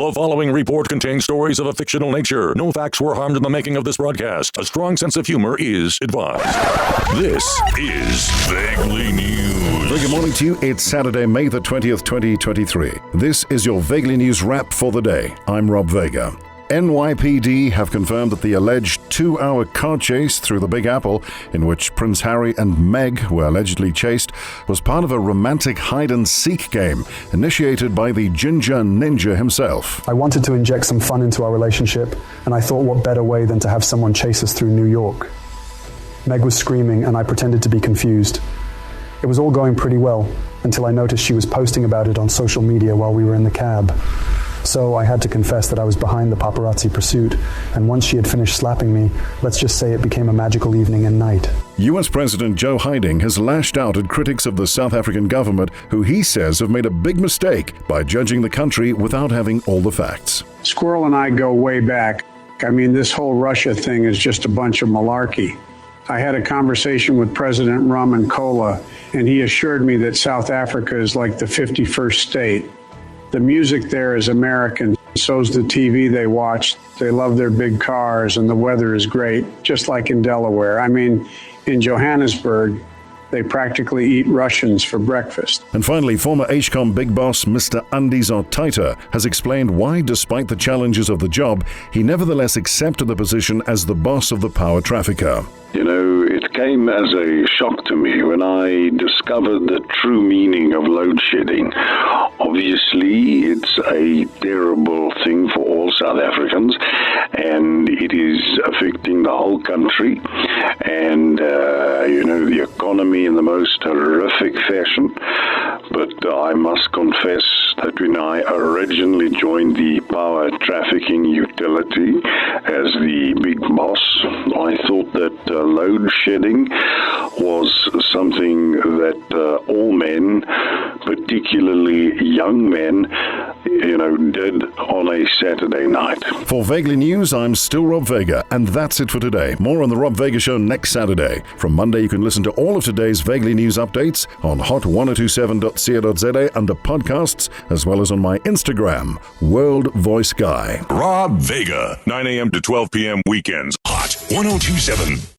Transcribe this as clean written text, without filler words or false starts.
The following report contains stories of a fictional nature. No facts were harmed in the making of this broadcast. A strong sense of humor is advised. This is Vaguely News. Very good morning to you. It's Saturday, May the 20th, 2023. This is your Vaguely News wrap for the day. I'm Rob Vega. NYPD have confirmed that the alleged 2-hour car chase through the Big Apple, in which Prince Harry and Meg were allegedly chased, was part of a romantic hide-and-seek game initiated by the Ginger Ninja himself. I wanted to inject some fun into our relationship, and I thought what better way than to have someone chase us through New York. Meg was screaming, and I pretended to be confused. It was all going pretty well, until I noticed she was posting about it on social media while we were in the cab. So I had to confess that I was behind the paparazzi pursuit, and once she had finished slapping me, let's just say it became a magical evening and night. US President Joe Biden has lashed out at critics of the South African government, who he says have made a big mistake by judging the country without having all the facts. Squirrel and I go way back. I mean, this whole Russia thing is just a bunch of malarkey. I had a conversation with President Ramaphosa, and he assured me that South Africa is like the 51st state. The music there is American, so's the TV they watch. They love their big cars, and the weather is great, just like in Delaware. I mean, in Johannesburg, they practically eat Russians for breakfast. And finally, former HCOM big boss Mr. Andy Zortaiter has explained why, despite the challenges of the job, he nevertheless accepted the position as the boss of the power trafficker. You know, it came as a shock to me when I discovered the true meaning of load shedding. Obviously, it's a terrible thing for all South Africans, and it is affecting the whole country and, the economy in the most horrific fashion. But I must confess that when I originally joined the power trafficking utility as the big boss, I thought that load shedding was something that all men, particularly young men, did on a Saturday night. For Vaguely News, I'm still Rob Vega, and that's it for today. More on The Rob Vega Show next Saturday. From Monday, you can listen to all of today's Vaguely News updates on hot1027.co.za under podcasts, as well as on my Instagram, World Voice Guy. Rob Vega, 9 a.m. to 12 p.m. weekends. Hot 1027.